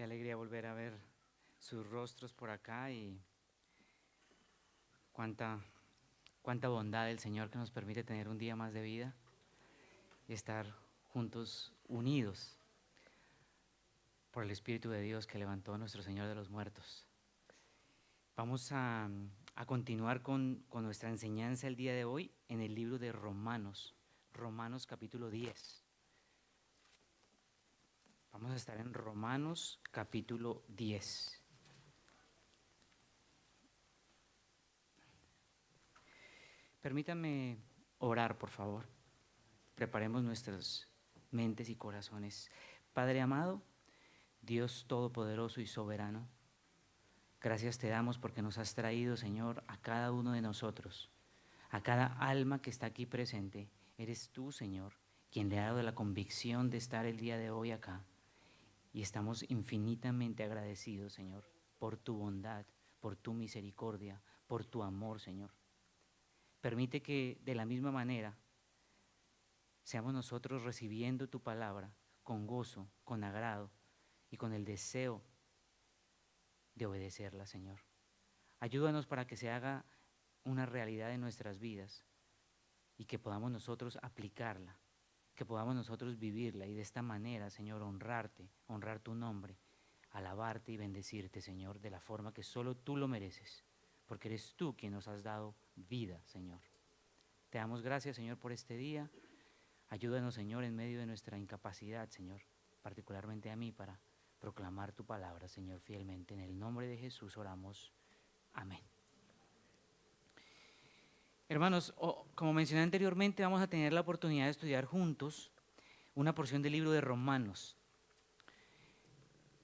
alegría volver a ver sus rostros por acá y cuánta bondad del Señor que nos permite tener un día más de vida y estar juntos, unidos por el Espíritu de Dios que levantó a nuestro Señor de los muertos. Vamos a continuar con nuestra enseñanza el día de hoy en el libro de Romanos capítulo 10. Vamos a estar en Romanos capítulo 10. Permítanme orar, por favor. Preparemos nuestras mentes y corazones. Padre amado, Dios todopoderoso y soberano, gracias te damos porque nos has traído, Señor, a cada uno de nosotros, a cada alma que está aquí presente. Eres tú, Señor, quien le ha dado la convicción de estar el día de hoy acá. Y estamos infinitamente agradecidos, Señor, por tu bondad, por tu misericordia, por tu amor, Señor. Permite que de la misma manera seamos nosotros recibiendo tu palabra con gozo, con agrado y con el deseo de obedecerla, Señor. Ayúdanos para que se haga una realidad en nuestras vidas y que podamos nosotros aplicarla, que podamos nosotros vivirla y de esta manera, Señor, honrarte, honrar tu nombre, alabarte y bendecirte, Señor, de la forma que solo tú lo mereces, porque eres tú quien nos has dado vida, Señor. Te damos gracias, Señor, por este día. Ayúdanos, Señor, en medio de nuestra incapacidad, Señor, particularmente a mí, para proclamar tu palabra, Señor, fielmente. En el nombre de Jesús oramos. Amén. Hermanos, como mencioné anteriormente, vamos a tener la oportunidad de estudiar juntos una porción del libro de Romanos.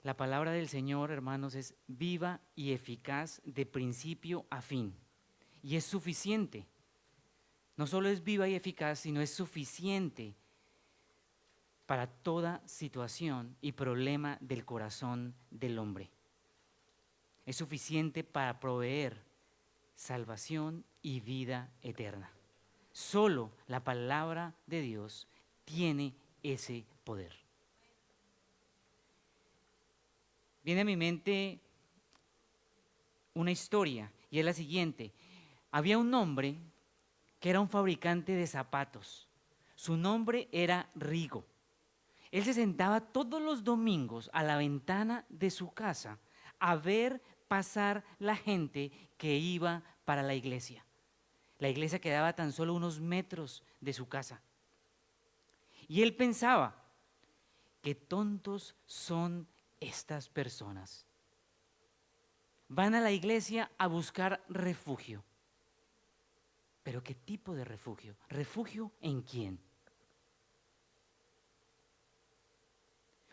La palabra del Señor, hermanos, es viva y eficaz de principio a fin. Y es suficiente. No solo es viva y eficaz, sino es suficiente para toda situación y problema del corazón del hombre. Es suficiente para proveer salvación y vida eterna. Solo la palabra de Dios tiene ese poder. Viene a mi mente una historia y es la siguiente. Había un hombre que era un fabricante de zapatos. Su nombre era Rigo. Él se sentaba todos los domingos a la ventana de su casa a ver pasar la gente que iba para la iglesia. La iglesia quedaba tan solo unos metros de su casa. Y él pensaba, qué tontos son estas personas. Van a la iglesia a buscar refugio. ¿Pero qué tipo de refugio? ¿Refugio en quién?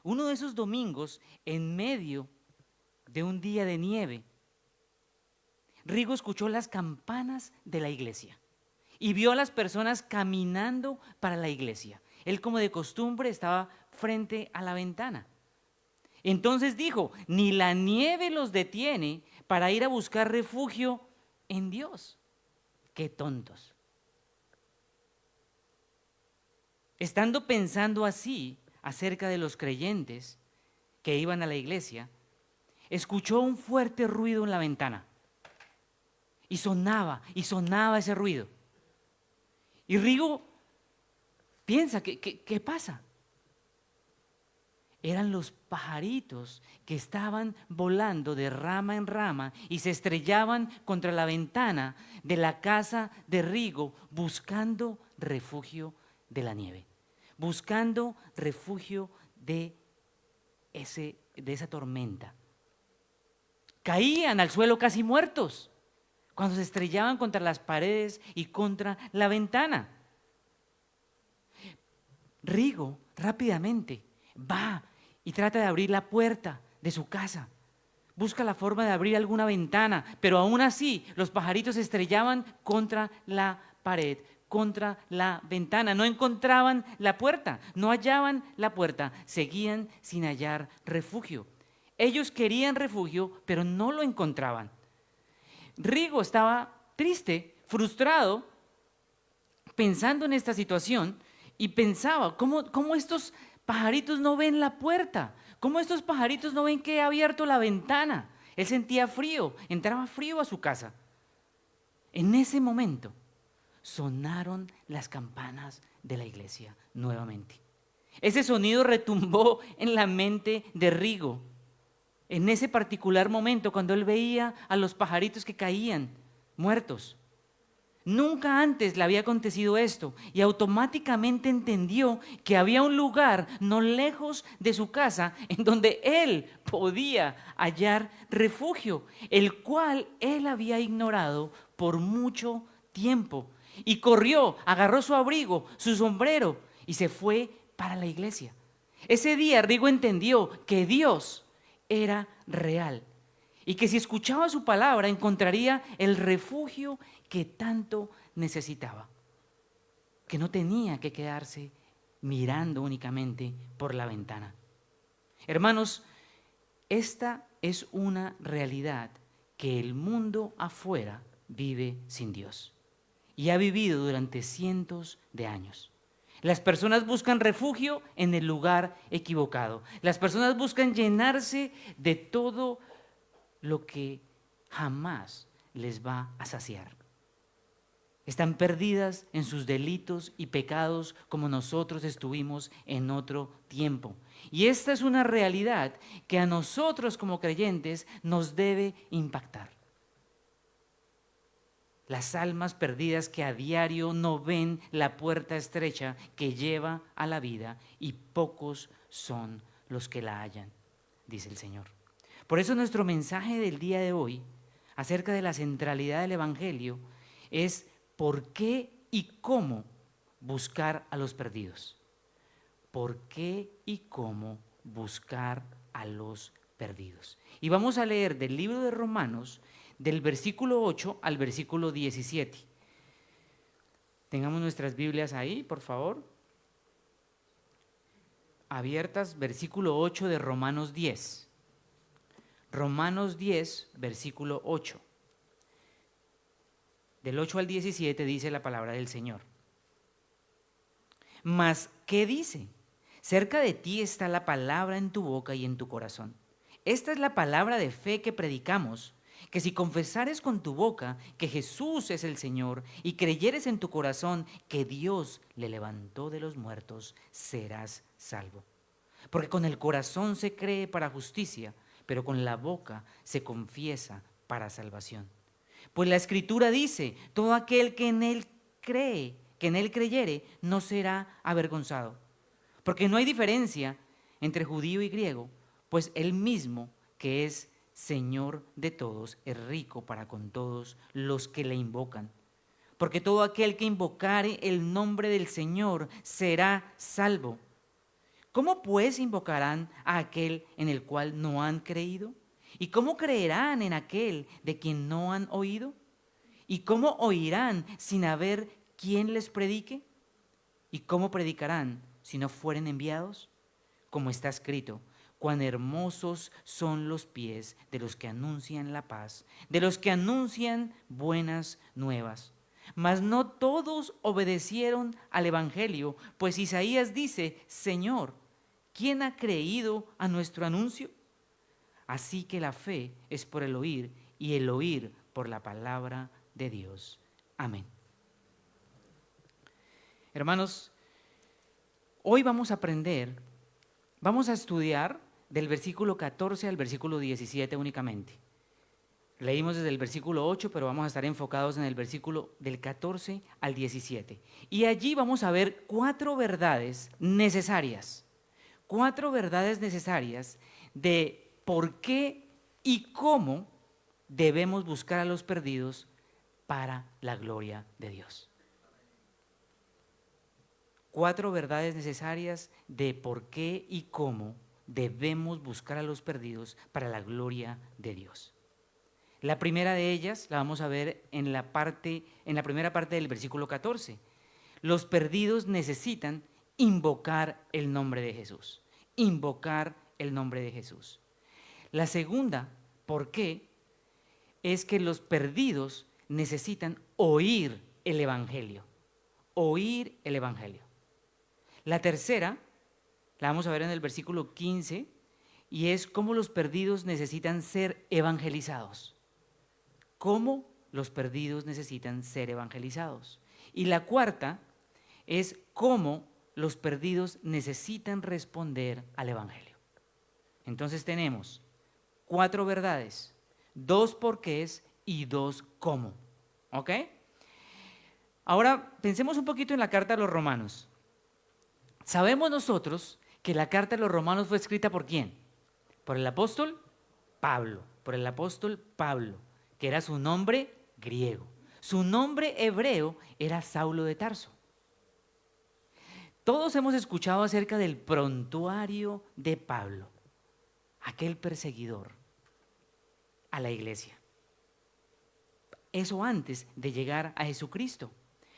Uno de esos domingos, en medio de un día de nieve, Rigo escuchó las campanas de la iglesia y vio a las personas caminando para la iglesia. Él, como de costumbre, estaba frente a la ventana. Entonces dijo, ni la nieve los detiene para ir a buscar refugio en Dios. ¡Qué tontos! Estando pensando así acerca de los creyentes que iban a la iglesia, escuchó un fuerte ruido en la ventana. Y sonaba ese ruido. Y Rigo piensa, ¿qué pasa? Eran los pajaritos que estaban volando de rama en rama y se estrellaban contra la ventana de la casa de Rigo buscando refugio de la nieve, buscando refugio de esa tormenta. Caían al suelo casi muertos cuando se estrellaban contra las paredes y contra la ventana. Rigo rápidamente va y trata de abrir la puerta de su casa. Busca la forma de abrir alguna ventana, pero aún así los pajaritos se estrellaban contra la pared, contra la ventana. No encontraban la puerta, no hallaban la puerta, seguían sin hallar refugio. Ellos querían refugio, pero no lo encontraban. Rigo estaba triste, frustrado, pensando en esta situación y pensaba, ¿cómo estos pajaritos no ven la puerta. ¿Cómo estos pajaritos no ven que he abierto la ventana? Él sentía frío, entraba frío a su casa. En ese momento sonaron las campanas de la iglesia nuevamente. Ese sonido retumbó en la mente de Rigo. En ese particular momento, cuando él veía a los pajaritos que caían muertos. Nunca antes le había acontecido esto y automáticamente entendió que había un lugar no lejos de su casa en donde él podía hallar refugio, el cual él había ignorado por mucho tiempo. Y corrió, agarró su abrigo, su sombrero y se fue para la iglesia. Ese día Rigo entendió que Dios era real y que si escuchaba su palabra encontraría el refugio que tanto necesitaba, que no tenía que quedarse mirando únicamente por la ventana. Hermanos, esta es una realidad que el mundo afuera vive sin Dios y ha vivido durante cientos de años. Las personas buscan refugio en el lugar equivocado. Las personas buscan llenarse de todo lo que jamás les va a saciar. Están perdidas en sus delitos y pecados como nosotros estuvimos en otro tiempo. Y esta es una realidad que a nosotros como creyentes nos debe impactar. Las almas perdidas que a diario no ven la puerta estrecha que lleva a la vida y pocos son los que la hallan, dice el Señor. Por eso nuestro mensaje del día de hoy acerca de la centralidad del Evangelio es por qué y cómo buscar a los perdidos. ¿Por qué y cómo buscar a los perdidos? Y vamos a leer del libro de Romanos, del versículo 8 al versículo 17. Tengamos nuestras Biblias ahí, por favor. Abiertas, versículo 8 de Romanos 10. Romanos 10, versículo 8. Del 8 al 17 dice la palabra del Señor. Mas, ¿qué dice? Cerca de ti está la palabra en tu boca y en tu corazón. Esta es la palabra de fe que predicamos, que si confesares con tu boca que Jesús es el Señor y creyeres en tu corazón que Dios le levantó de los muertos, serás salvo. Porque con el corazón se cree para justicia, pero con la boca se confiesa para salvación. Pues la Escritura dice, todo aquel que en Él cree, que en Él creyere, no será avergonzado. Porque no hay diferencia entre judío y griego, pues Él mismo, que es Señor de todos, es rico para con todos los que le invocan. Porque todo aquel que invocare el nombre del Señor será salvo. ¿Cómo pues invocarán a aquel en el cual no han creído? ¿Y cómo creerán en aquel de quien no han oído? ¿Y cómo oirán sin haber quien les predique? ¿Y cómo predicarán si no fueren enviados? Como está escrito, cuán hermosos son los pies de los que anuncian la paz, de los que anuncian buenas nuevas. Mas no todos obedecieron al evangelio, pues Isaías dice, Señor, ¿quién ha creído a nuestro anuncio? Así que la fe es por el oír y el oír por la palabra de Dios. Amén. Hermanos, hoy vamos a estudiar del versículo 14 al versículo 17 únicamente. Leímos desde el versículo 8, pero vamos a estar enfocados en el versículo del 14 al 17. Y allí vamos a ver cuatro verdades necesarias de por qué y cómo debemos buscar a los perdidos para la gloria de Dios. 4 verdades necesarias de por qué y cómo debemos buscar a los perdidos para la gloria de Dios. La primera de ellas la vamos a ver en la primera parte del versículo 14. Los perdidos necesitan invocar el nombre de Jesús. Invocar el nombre de Jesús. La segunda, ¿por qué? Es que los perdidos necesitan oír el Evangelio. Oír el Evangelio. La tercera La vamos a ver en el versículo 15 y es cómo los perdidos necesitan ser evangelizados. Cómo los perdidos necesitan ser evangelizados. Y la cuarta es cómo los perdidos necesitan responder al evangelio. Entonces tenemos 4 verdades, 2 porqués y 2 cómo. ¿Ok? Ahora pensemos un poquito en la carta a los romanos. Sabemos nosotros que la carta a los romanos fue escrita ¿por quién? Por el apóstol Pablo, por el apóstol Pablo, que era su nombre griego. Su nombre hebreo era Saulo de Tarso. Todos hemos escuchado acerca del prontuario de Pablo, aquel perseguidor a la iglesia. Eso antes de llegar a Jesucristo.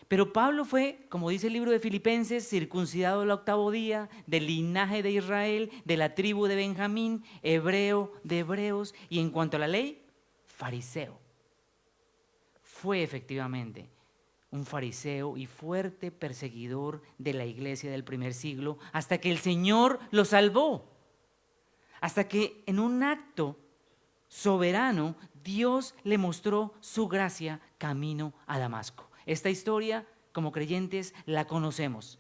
Pero Pablo fue, como dice el libro de Filipenses, circuncidado al 8º día, del linaje de Israel, de la tribu de Benjamín, hebreo de hebreos, y en cuanto a la ley, fariseo. Fue efectivamente un fariseo y fuerte perseguidor de la iglesia del primer siglo, hasta que el Señor lo salvó. Hasta que en un acto soberano, Dios le mostró su gracia camino a Damasco. Esta historia, como creyentes, la conocemos.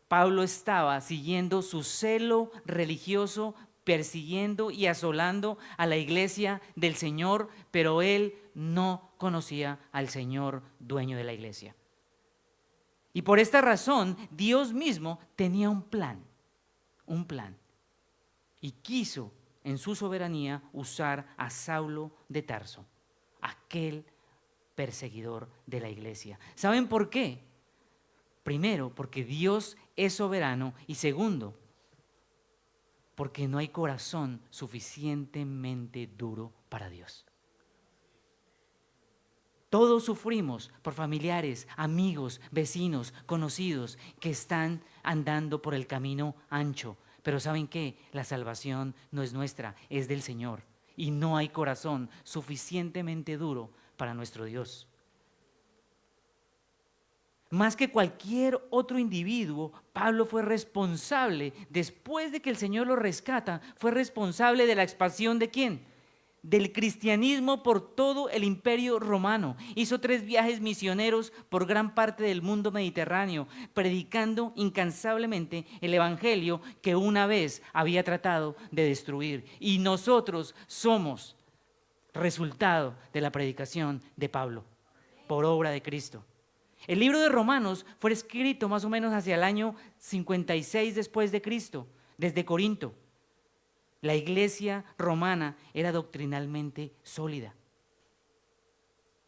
Pablo estaba siguiendo su celo religioso, persiguiendo y asolando a la iglesia del Señor, pero él no conocía al Señor dueño de la iglesia. Y por esta razón, Dios mismo tenía un plan, y quiso en su soberanía usar a Saulo de Tarso, aquel perseguidor de la iglesia. ¿Saben por qué? Primero, porque Dios es soberano, y segundo, porque no hay corazón suficientemente duro para Dios. Todos sufrimos por familiares, amigos, vecinos, conocidos que están andando por el camino ancho. Pero ¿saben qué? La salvación no es nuestra, es del Señor. Y no hay corazón suficientemente duro para nuestro Dios. Más que cualquier otro individuo, Pablo fue responsable, después de que el Señor lo rescata, fue responsable de la expansión ¿de quién? Del cristianismo por todo el imperio romano. Hizo 3 viajes misioneros por gran parte del mundo mediterráneo, predicando incansablemente el evangelio que una vez había tratado de destruir. Y nosotros somos resultado de la predicación de Pablo, por obra de Cristo. El libro de Romanos fue escrito más o menos hacia el año 56 después de Cristo, desde Corinto. La iglesia romana era doctrinalmente sólida,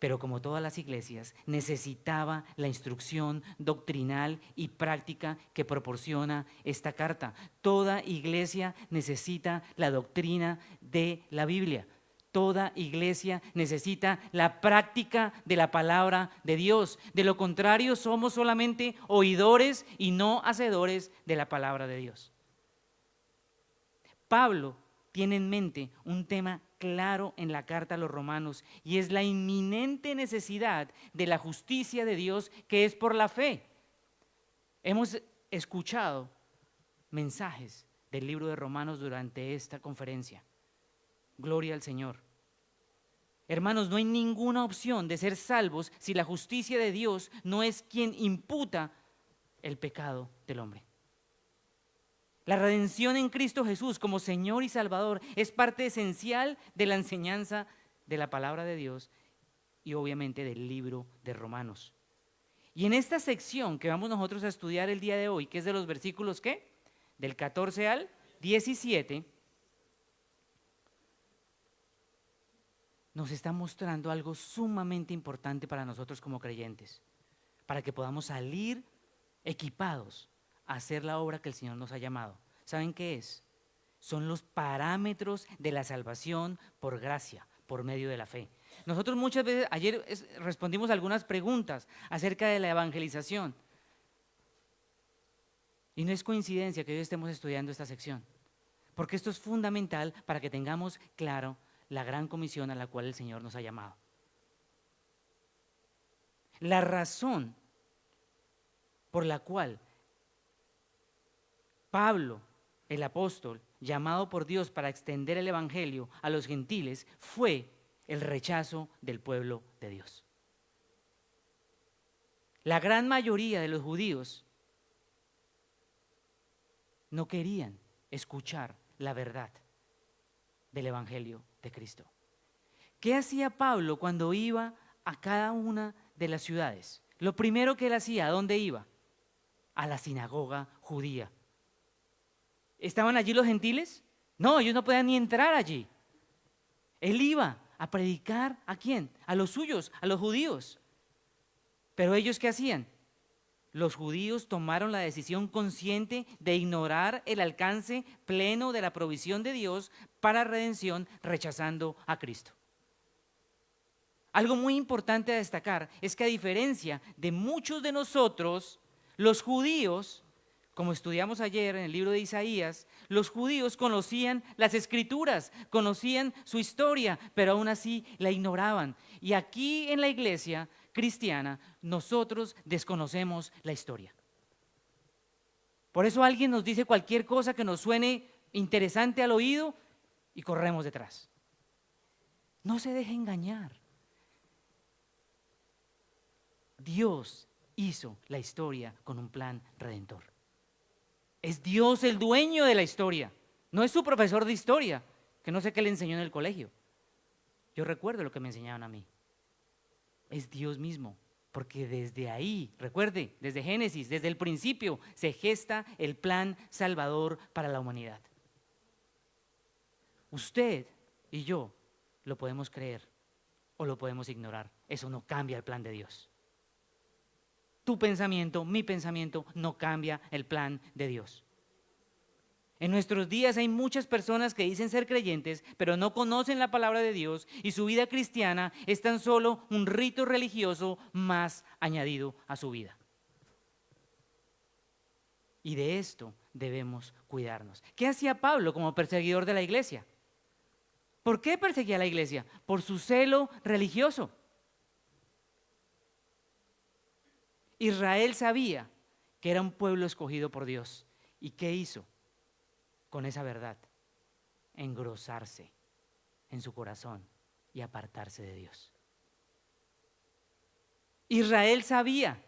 pero como todas las iglesias, necesitaba la instrucción doctrinal y práctica que proporciona esta carta. Toda iglesia necesita la doctrina de la Biblia. Toda iglesia necesita la práctica de la palabra de Dios. De lo contrario, somos solamente oidores y no hacedores de la palabra de Dios. Pablo tiene en mente un tema claro en la carta a los romanos, y es la inminente necesidad de la justicia de Dios, que es por la fe. Hemos escuchado mensajes del libro de Romanos durante esta conferencia. Gloria al Señor. Hermanos, no hay ninguna opción de ser salvos si la justicia de Dios no es quien imputa el pecado del hombre. La redención en Cristo Jesús como Señor y Salvador es parte esencial de la enseñanza de la palabra de Dios y obviamente del libro de Romanos. Y en esta sección que vamos nosotros a estudiar el día de hoy, que es de los versículos ¿qué? Del 14 al 17, nos está mostrando algo sumamente importante para nosotros como creyentes, para que podamos salir equipados a hacer la obra que el Señor nos ha llamado. ¿Saben qué es? Son los parámetros de la salvación por gracia, por medio de la fe. Nosotros muchas veces, ayer respondimos algunas preguntas acerca de la evangelización. Y no es coincidencia que hoy estemos estudiando esta sección, porque esto es fundamental para que tengamos claro la gran comisión a la cual el Señor nos ha llamado. La razón por la cual Pablo, el apóstol, llamado por Dios para extender el evangelio a los gentiles, fue el rechazo del pueblo de Dios. La gran mayoría de los judíos no querían escuchar la verdad del evangelio de Cristo. ¿Qué hacía Pablo cuando iba a cada una de las ciudades? Lo primero que él hacía, ¿a dónde iba? A la sinagoga judía. ¿Estaban allí los gentiles? No, ellos no podían ni entrar allí. Él iba a predicar ¿a quién? A los suyos, a los judíos. ¿Pero ellos qué hacían? Los judíos tomaron la decisión consciente de ignorar el alcance pleno de la provisión de Dios para redención, rechazando a Cristo. Algo muy importante a destacar es que a diferencia de muchos de nosotros, los judíos, como estudiamos ayer en el libro de Isaías, los judíos conocían las escrituras, conocían su historia, pero aún así la ignoraban. Y aquí en la iglesia cristiana, nosotros desconocemos la historia. Por eso alguien nos dice cualquier cosa que nos suene interesante al oído y corremos detrás. No se deje engañar. Dios hizo la historia con un plan redentor. Es Dios el dueño de la historia, no es su profesor de historia, que no sé qué le enseñó en el colegio. Yo recuerdo lo que me enseñaban a mí. Es Dios mismo, porque desde ahí, recuerde, desde Génesis, desde el principio, se gesta el plan salvador para la humanidad. Usted y yo lo podemos creer o lo podemos ignorar. Eso no cambia el plan de Dios. Tu pensamiento, mi pensamiento, no cambia el plan de Dios. En nuestros días hay muchas personas que dicen ser creyentes, pero no conocen la palabra de Dios y su vida cristiana es tan solo un rito religioso más añadido a su vida. Y de esto debemos cuidarnos. ¿Qué hacía Pablo como perseguidor de la iglesia? ¿Por qué perseguía a la iglesia? Por su celo religioso. Israel sabía que era un pueblo escogido por Dios. ¿Y qué hizo con esa verdad? Engrosarse en su corazón y apartarse de Dios. Israel sabía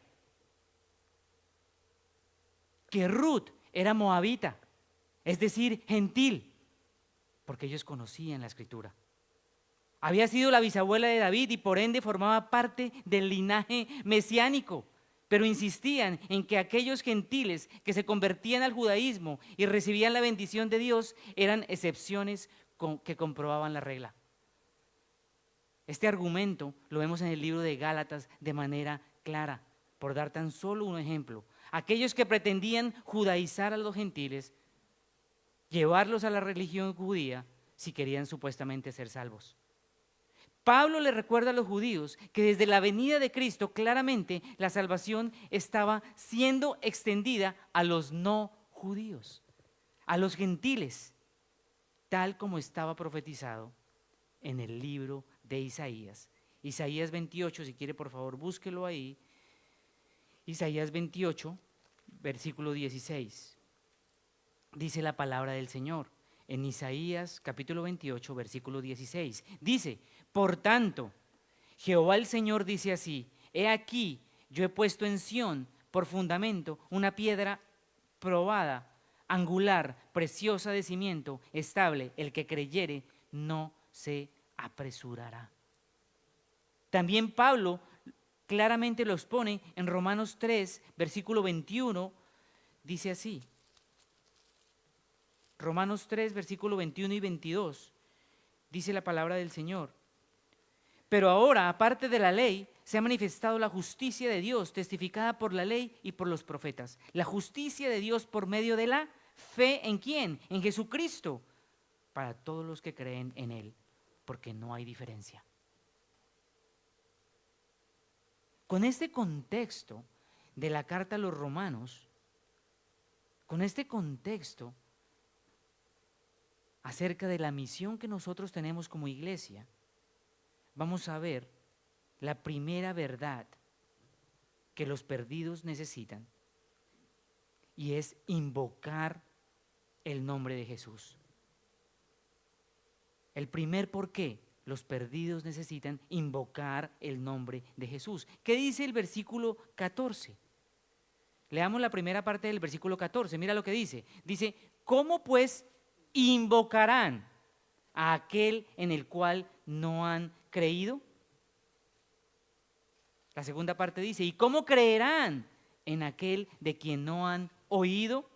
que Ruth era moabita, es decir, gentil, porque ellos conocían la escritura. Había sido la bisabuela de David y por ende formaba parte del linaje mesiánico. Pero insistían en que aquellos gentiles que se convertían al judaísmo y recibían la bendición de Dios eran excepciones que comprobaban la regla. Este argumento lo vemos en el libro de Gálatas de manera clara, por dar tan solo un ejemplo. Aquellos que pretendían judaizar a los gentiles, llevarlos a la religión judía si querían supuestamente ser salvos. Pablo le recuerda a los judíos que desde la venida de Cristo claramente la salvación estaba siendo extendida a los no judíos, a los gentiles, tal como estaba profetizado en el libro de Isaías. Isaías 28, si quiere por favor búsquelo ahí. Isaías 28, versículo 16. Dice la palabra del Señor. En Isaías capítulo 28, versículo 16. Dice: por tanto, Jehová el Señor dice así: he aquí, yo he puesto en Sión por fundamento una piedra probada, angular, preciosa de cimiento, estable. El que creyere no se apresurará. También Pablo claramente lo expone en Romanos 3, versículo 21, dice así. Romanos 3, versículo 21 y 22, dice la palabra del Señor: pero ahora, aparte de la ley, se ha manifestado la justicia de Dios, testificada por la ley y por los profetas. La justicia de Dios por medio de la fe, ¿en quién? En Jesucristo, para todos los que creen en Él, porque no hay diferencia. Con este contexto de la carta a los romanos, con este contexto acerca de la misión que nosotros tenemos como iglesia, vamos a ver la primera verdad que los perdidos necesitan, y es invocar el nombre de Jesús. El primer por qué: los perdidos necesitan invocar el nombre de Jesús. ¿Qué dice el versículo 14? Leamos la primera parte del versículo 14. Mira lo que dice. Dice: ¿cómo pues invocarán a aquel en el cual no han creído? La segunda parte dice: ¿y cómo creerán en aquel de quien no han oído?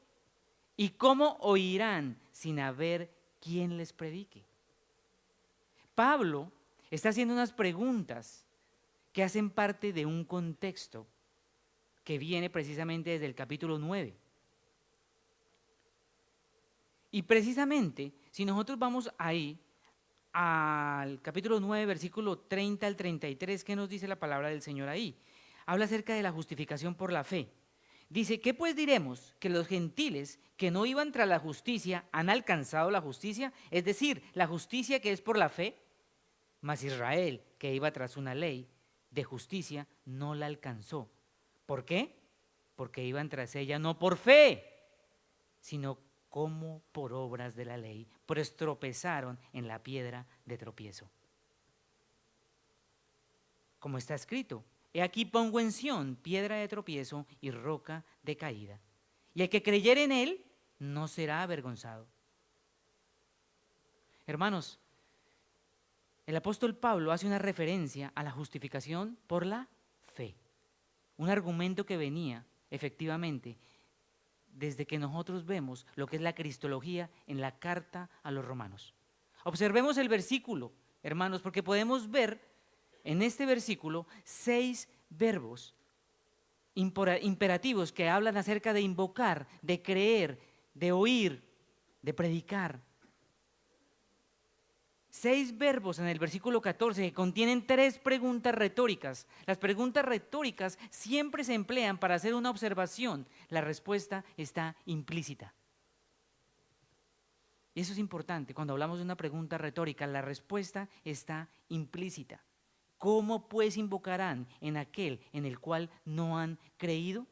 ¿Y cómo oirán sin haber quien les predique? Pablo está haciendo unas preguntas que hacen parte de un contexto que viene precisamente desde el capítulo 9. Y precisamente, si nosotros vamos ahí al capítulo 9, versículo 30 al 33, ¿qué nos dice la palabra del Señor ahí? Habla acerca de la justificación por la fe. Dice: ¿qué pues diremos? ¿Que los gentiles que no iban tras la justicia han alcanzado la justicia? Es decir, la justicia que es por la fe. Mas Israel, que iba tras una ley de justicia, no la alcanzó. ¿Por qué? Porque iban tras ella no por fe, sino como por obras de la ley, pues tropezaron en la piedra de tropiezo. Como está escrito: he aquí pongo en Sión piedra de tropiezo y roca de caída, y el que creyere en él no será avergonzado. Hermanos, el apóstol Pablo hace una referencia a la justificación por la fe, un argumento que venía efectivamente desde que nosotros vemos lo que es la cristología en la carta a los romanos. Observemos el versículo, hermanos, porque podemos ver en este versículo 6 verbos imperativos que hablan acerca de invocar, de creer, de oír, de predicar. 6 verbos en el versículo 14 que contienen 3 preguntas retóricas. Las preguntas retóricas siempre se emplean para hacer una observación. La respuesta está implícita. Y eso es importante. Cuando hablamos de una pregunta retórica, la respuesta está implícita. ¿Cómo pues invocarán en aquel en el cual no han creído?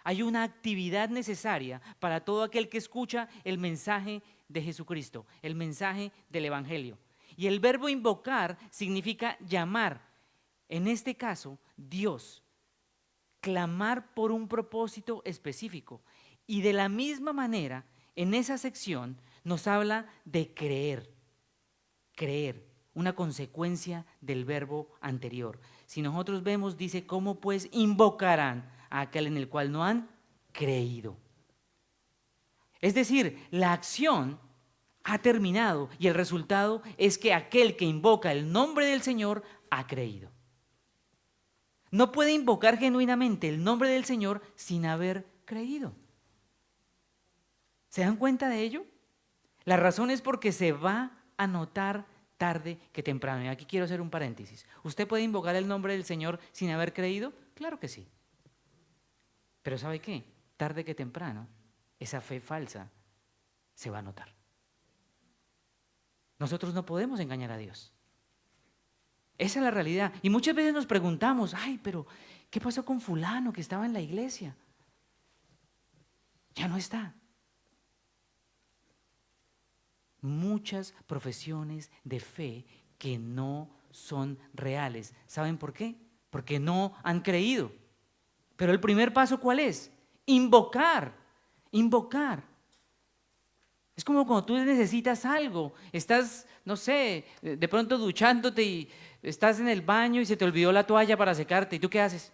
Hay una actividad necesaria para todo aquel que escucha el mensaje de Jesucristo, el mensaje del Evangelio. Y el verbo invocar significa llamar, en este caso, Dios, clamar por un propósito específico. Y de la misma manera, en esa sección nos habla de creer, una consecuencia del verbo anterior. Si nosotros vemos, dice: ¿cómo pues invocarán a aquel en el cual no han creído? Es decir, la acción ha terminado y el resultado es que aquel que invoca el nombre del Señor ha creído. No puede invocar genuinamente el nombre del Señor sin haber creído. ¿Se dan cuenta de ello? La razón es porque se va a notar tarde que temprano. Y aquí quiero hacer un paréntesis. ¿Usted puede invocar el nombre del Señor sin haber creído? Claro que sí. Pero ¿sabe qué? Tarde que temprano, esa fe falsa se va a notar. Nosotros no podemos engañar a Dios. Esa es la realidad. Y muchas veces nos preguntamos: ay, pero ¿qué pasó con fulano que estaba en la iglesia? Ya no está. Muchas profesiones de fe que no son reales. ¿Saben por qué? Porque no han creído. Pero el primer paso, ¿cuál es? Invocar. Es como cuando tú necesitas algo, estás, no sé, de pronto duchándote y estás en el baño y se te olvidó la toalla para secarte. ¿Y tú qué haces?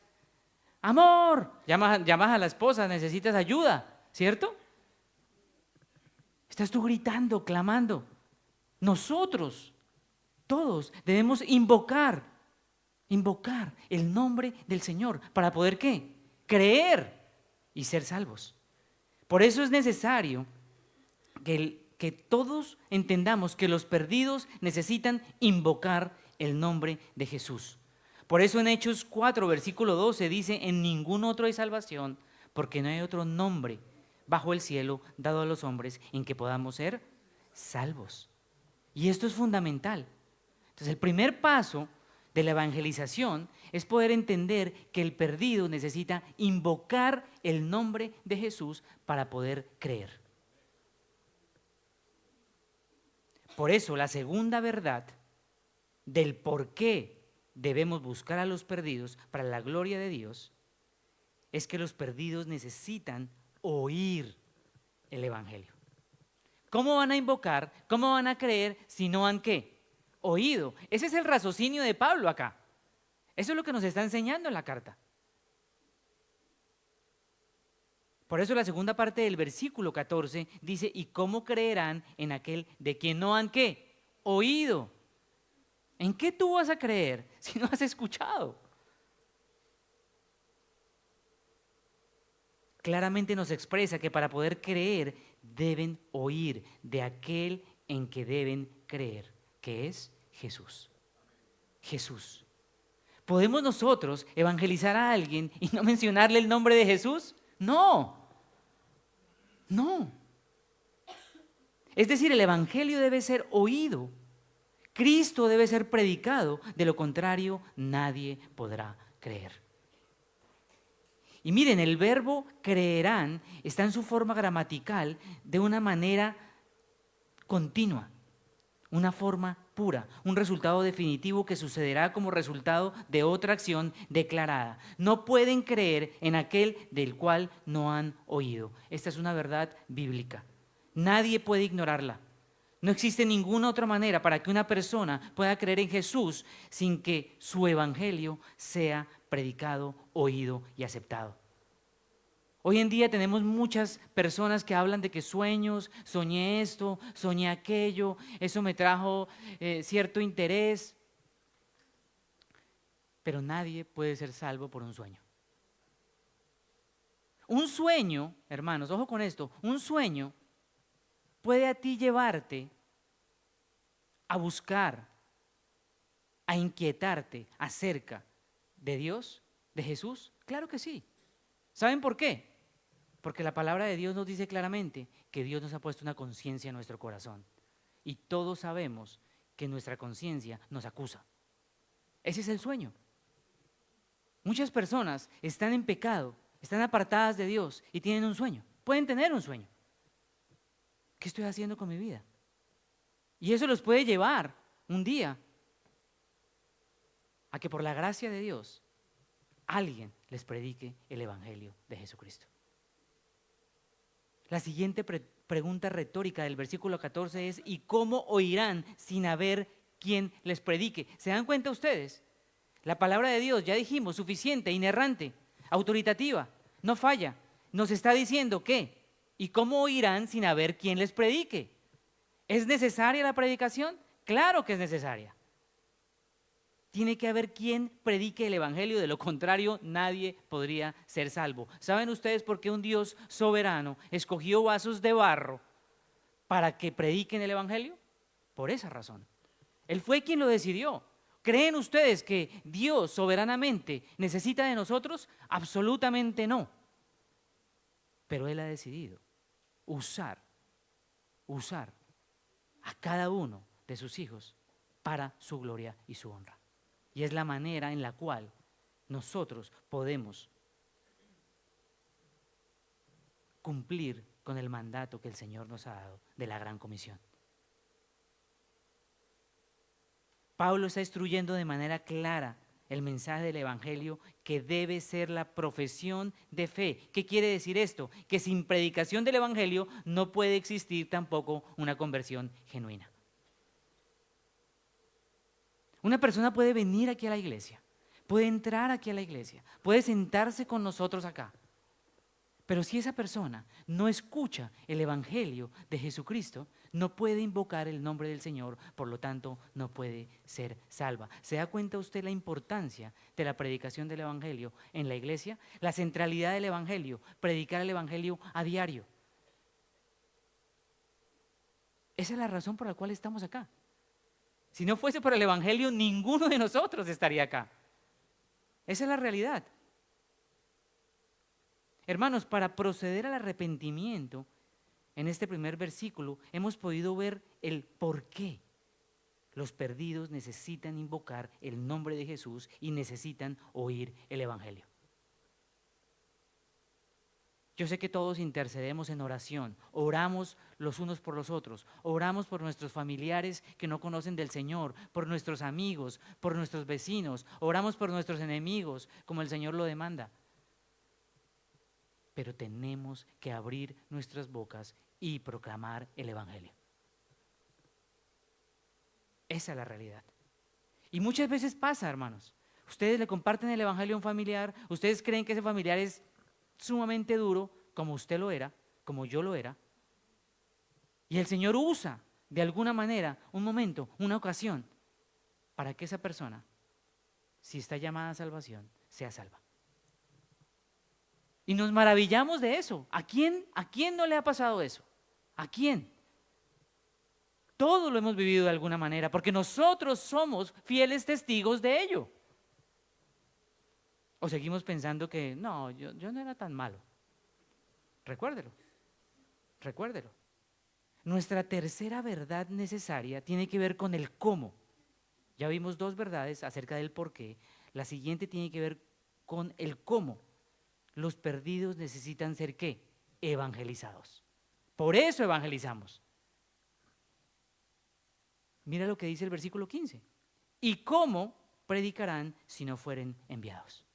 ¡Amor! Llamas a la esposa, necesitas ayuda, ¿cierto? Estás tú gritando, clamando. Nosotros, todos, debemos invocar el nombre del Señor. ¿Para poder qué? Creer y ser salvos. Por eso es necesario que todos entendamos que los perdidos necesitan invocar el nombre de Jesús. Por eso en Hechos 4, versículo 12 dice: en ningún otro hay salvación, porque no hay otro nombre bajo el cielo dado a los hombres en que podamos ser salvos. Y esto es fundamental. Entonces, el primer paso de la evangelización es poder entender que el perdido necesita invocar el nombre de Jesús para poder creer. Por eso la segunda verdad del por qué debemos buscar a los perdidos para la gloria de Dios es que los perdidos necesitan oír el evangelio. ¿Cómo van a invocar? ¿Cómo van a creer si no han qué? Oído. Ese es el raciocinio de Pablo acá. Eso es lo que nos está enseñando en la carta. Por eso la segunda parte del versículo 14 dice, ¿y cómo creerán en aquel de quien no han qué? Oído. ¿En qué tú vas a creer si no has escuchado? Claramente nos expresa que para poder creer deben oír de aquel en que deben creer, que es Jesús. Jesús. ¿Podemos nosotros evangelizar a alguien y no mencionarle el nombre de Jesús? No. No. Es decir, el evangelio debe ser oído. Cristo debe ser predicado, de lo contrario nadie podrá creer. Y miren, el verbo creerán está en su forma gramatical de una manera continua, una forma pura, un resultado definitivo que sucederá como resultado de otra acción declarada. No pueden creer en aquel del cual no han oído. Esta es una verdad bíblica. Nadie puede ignorarla. No existe ninguna otra manera para que una persona pueda creer en Jesús sin que su evangelio sea predicado, oído y aceptado. Hoy en día tenemos muchas personas que hablan de que sueños, soñé esto, soñé aquello, eso me trajo cierto interés, pero nadie puede ser salvo por un sueño. Un sueño, hermanos, ojo con esto, un sueño puede a ti llevarte a buscar, a inquietarte acerca de Dios, de Jesús. Claro que sí. ¿Saben por qué? Porque la palabra de Dios nos dice claramente que Dios nos ha puesto una conciencia en nuestro corazón. Y todos sabemos que nuestra conciencia nos acusa. Ese es el sueño. Muchas personas están en pecado, están apartadas de Dios y tienen un sueño. Pueden tener un sueño. ¿Qué estoy haciendo con mi vida? Y eso los puede llevar un día a que por la gracia de Dios alguien les predique el evangelio de Jesucristo. La siguiente pregunta retórica del versículo 14 es: ¿y cómo oirán sin haber quien les predique? ¿Se dan cuenta ustedes? La palabra de Dios, ya dijimos, suficiente, inerrante, autoritativa, no falla. Nos está diciendo que, ¿y cómo oirán sin haber quien les predique? ¿Es necesaria la predicación? Claro que es necesaria. Tiene que haber quien predique el evangelio, de lo contrario nadie podría ser salvo. ¿Saben ustedes por qué un Dios soberano escogió vasos de barro para que prediquen el evangelio? Por esa razón. Él fue quien lo decidió. ¿Creen ustedes que Dios soberanamente necesita de nosotros? Absolutamente no. Pero Él ha decidido usar a cada uno de sus hijos para su gloria y su honra. Y es la manera en la cual nosotros podemos cumplir con el mandato que el Señor nos ha dado de la gran comisión. Pablo está instruyendo de manera clara el mensaje del evangelio, que debe ser la profesión de fe. ¿Qué quiere decir esto? Que sin predicación del evangelio no puede existir tampoco una conversión genuina. Una persona puede venir aquí a la iglesia, puede entrar aquí a la iglesia, puede sentarse con nosotros acá. Pero si esa persona no escucha el evangelio de Jesucristo, no puede invocar el nombre del Señor, por lo tanto no puede ser salva. ¿Se da cuenta usted la importancia de la predicación del evangelio en la iglesia? La centralidad del evangelio, predicar el evangelio a diario. Esa es la razón por la cual estamos acá. Si no fuese por el evangelio, ninguno de nosotros estaría acá. Esa es la realidad. Hermanos, para proceder al arrepentimiento, en este primer versículo hemos podido ver el por qué los perdidos necesitan invocar el nombre de Jesús y necesitan oír el evangelio. Yo sé que todos intercedemos en oración, oramos los unos por los otros, oramos por nuestros familiares que no conocen del Señor, por nuestros amigos, por nuestros vecinos, oramos por nuestros enemigos, como el Señor lo demanda. Pero tenemos que abrir nuestras bocas y proclamar el Evangelio. Esa es la realidad. Y muchas veces pasa, hermanos. Ustedes le comparten el Evangelio a un familiar, ustedes creen que ese familiar es sumamente duro, como usted lo era, como yo lo era. Y el Señor usa de alguna manera un momento, una ocasión, para que esa persona, si está llamada a salvación, sea salva. Y nos maravillamos de eso. ¿A quién no le ha pasado eso? ¿A quién? Todos lo hemos vivido de alguna manera, porque nosotros somos fieles testigos de ello. O seguimos pensando que no, yo no era tan malo. Recuérdelo. Nuestra tercera verdad necesaria tiene que ver con el cómo. Ya vimos dos verdades acerca del por qué. La siguiente tiene que ver con el cómo. Los perdidos necesitan ser ¿qué? Evangelizados. Por eso evangelizamos. Mira lo que dice el versículo 15. ¿Y cómo predicarán si no fueren enviados?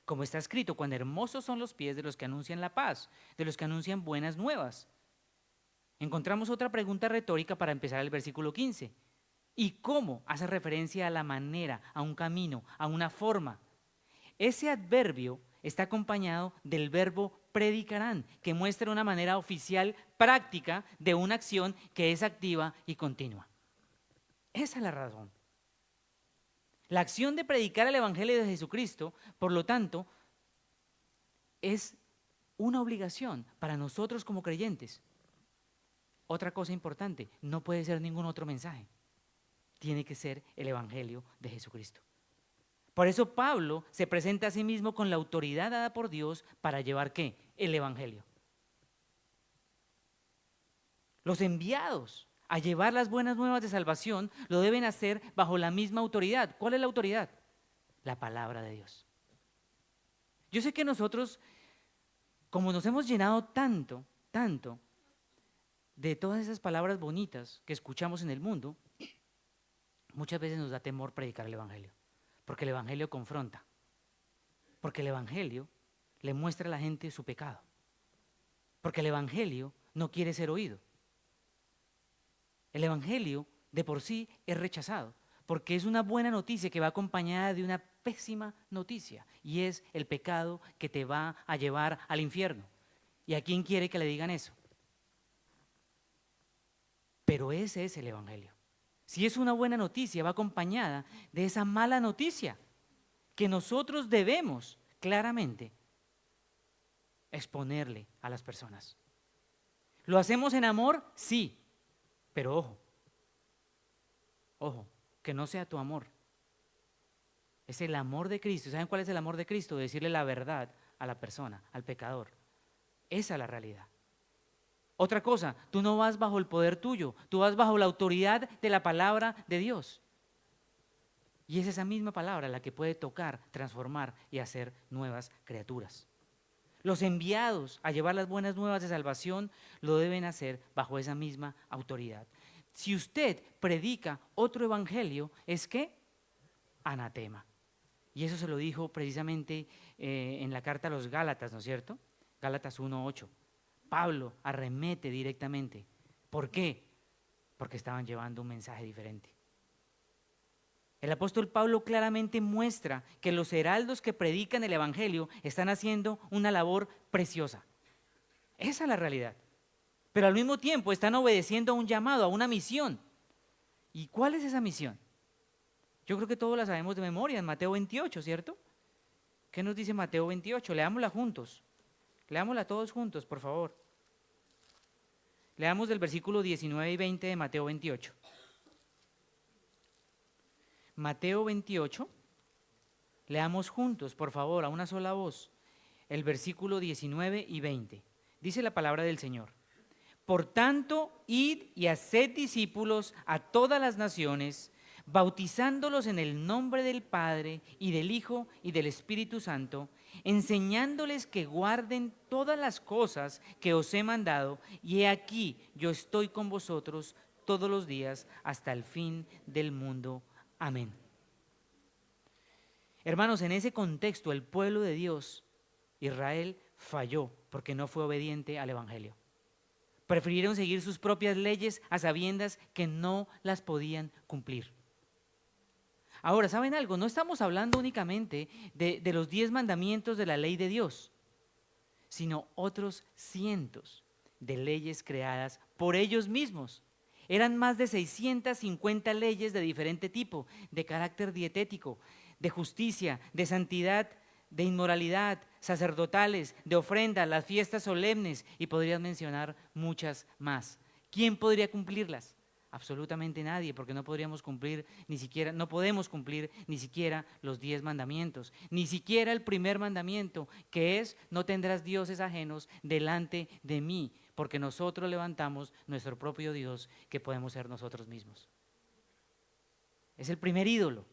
Como está escrito, cuán hermosos son los pies de los que anuncian la paz, de los que anuncian buenas nuevas. Encontramos otra pregunta retórica para empezar el versículo 15. ¿Y cómo? Hace referencia a la manera, a un camino, a una forma. Ese adverbio está acompañado del verbo predicarán, que muestra una manera oficial, práctica, de una acción que es activa y continua. Esa es la razón. La acción de predicar el Evangelio de Jesucristo, por lo tanto, es una obligación para nosotros como creyentes. Otra cosa importante, no puede ser ningún otro mensaje. Tiene que ser el Evangelio de Jesucristo. Por eso Pablo se presenta a sí mismo con la autoridad dada por Dios para llevar ¿qué? El Evangelio. Los enviados a llevar las buenas nuevas de salvación lo deben hacer bajo la misma autoridad. ¿Cuál es la autoridad? La palabra de Dios. Yo sé que nosotros, como nos hemos llenado tanto de todas esas palabras bonitas que escuchamos en el mundo, muchas veces nos da temor predicar el Evangelio, porque el Evangelio confronta, porque el Evangelio le muestra a la gente su pecado, porque el Evangelio no quiere ser oído. El Evangelio de por sí es rechazado, porque es una buena noticia que va acompañada de una pésima noticia, y es el pecado que te va a llevar al infierno. ¿Y a quién quiere que le digan eso? Pero ese es el Evangelio. Si es una buena noticia, va acompañada de esa mala noticia que nosotros debemos claramente exponerle a las personas. ¿Lo hacemos en amor? Sí, pero ojo, que no sea tu amor. Es el amor de Cristo. ¿Saben cuál es el amor de Cristo? Decirle la verdad a la persona, al pecador. Esa es la realidad. Otra cosa, tú no vas bajo el poder tuyo, tú vas bajo la autoridad de la palabra de Dios. Y es esa misma palabra la que puede tocar, transformar y hacer nuevas criaturas. Los enviados a llevar las buenas nuevas de salvación lo deben hacer bajo esa misma autoridad. Si usted predica otro evangelio, ¿es qué? Anatema. Y eso se lo dijo precisamente en la carta a los Gálatas, ¿no es cierto? Gálatas 1:8. Pablo arremete directamente. ¿Por qué? Porque estaban llevando un mensaje diferente. El apóstol Pablo claramente muestra que los heraldos que predican el evangelio están haciendo una labor preciosa. Esa es la realidad. Pero al mismo tiempo están obedeciendo a un llamado, a una misión. ¿Y cuál es esa misión? Yo creo que todos la sabemos de memoria, en Mateo 28, ¿cierto? ¿Qué nos dice Mateo 28? Leámosla juntos. Leámosla todos juntos, por favor. Leamos del versículo 19 y 20 de Mateo 28. Mateo 28, leamos juntos, por favor, a una sola voz, el versículo 19 y 20. Dice la palabra del Señor. Por tanto, id y haced discípulos a todas las naciones, bautizándolos en el nombre del Padre y del Hijo y del Espíritu Santo, enseñándoles que guarden todas las cosas que os he mandado, y he aquí, yo estoy con vosotros todos los días hasta el fin del mundo. Amén. Hermanos, en ese contexto, el pueblo de Dios, Israel, falló porque no fue obediente al Evangelio. Prefirieron seguir sus propias leyes a sabiendas que no las podían cumplir. Ahora, ¿saben algo? No estamos hablando únicamente de los 10 mandamientos de la ley de Dios, sino otros cientos de leyes creadas por ellos mismos. Eran más de 650 leyes de diferente tipo, de carácter dietético, de justicia, de santidad, de inmoralidad, sacerdotales, de ofrenda, las fiestas solemnes, y podrías mencionar muchas más. ¿Quién podría cumplirlas? Absolutamente nadie, porque no podemos cumplir ni siquiera los 10 mandamientos, ni siquiera el primer mandamiento, que es: no tendrás dioses ajenos delante de mí, porque nosotros levantamos nuestro propio Dios, que podemos ser nosotros mismos. Es el primer ídolo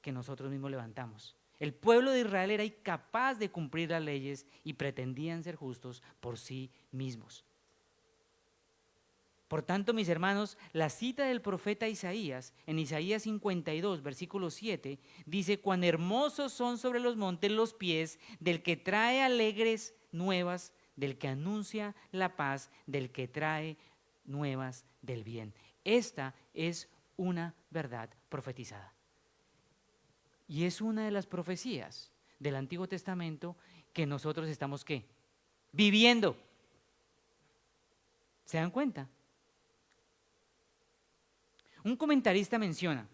que nosotros mismos levantamos. El pueblo de Israel era incapaz de cumplir las leyes y pretendían ser justos por sí mismos. Por tanto, mis hermanos, la cita del profeta Isaías, en Isaías 52, versículo 7, dice: cuán hermosos son sobre los montes los pies del que trae alegres nuevas, del que anuncia la paz, del que trae nuevas del bien. Esta es una verdad profetizada. Y es una de las profecías del Antiguo Testamento que nosotros estamos, ¿qué? Viviendo. ¿Se dan cuenta? Un comentarista menciona: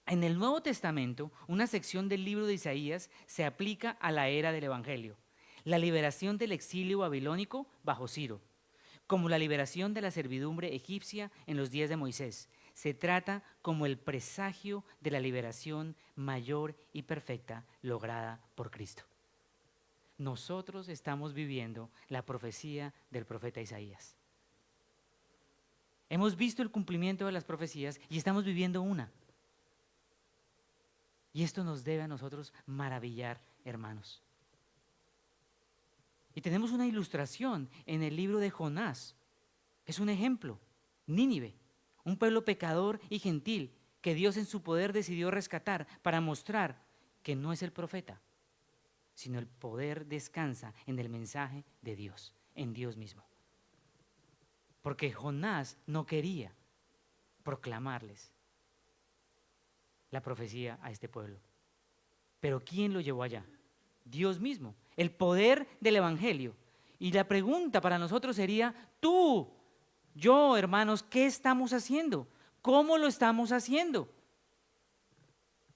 en el Nuevo Testamento, una sección del libro de Isaías se aplica a la era del Evangelio, la liberación del exilio babilónico bajo Ciro, como la liberación de la servidumbre egipcia en los días de Moisés. Se trata como el presagio de la liberación mayor y perfecta lograda por Cristo. Nosotros estamos viviendo la profecía del profeta Isaías. Hemos visto el cumplimiento de las profecías y estamos viviendo una. Y esto nos debe a nosotros maravillar, hermanos. Y tenemos una ilustración en el libro de Jonás. Es un ejemplo. Nínive, un pueblo pecador y gentil que Dios en su poder decidió rescatar para mostrar que no es el profeta, sino el poder descansa en el mensaje de Dios, en Dios mismo. Porque Jonás no quería proclamarles la profecía a este pueblo. Pero ¿quién lo llevó allá? Dios mismo, el poder del Evangelio. Y la pregunta para nosotros sería: tú, yo, hermanos, ¿qué estamos haciendo? ¿Cómo lo estamos haciendo?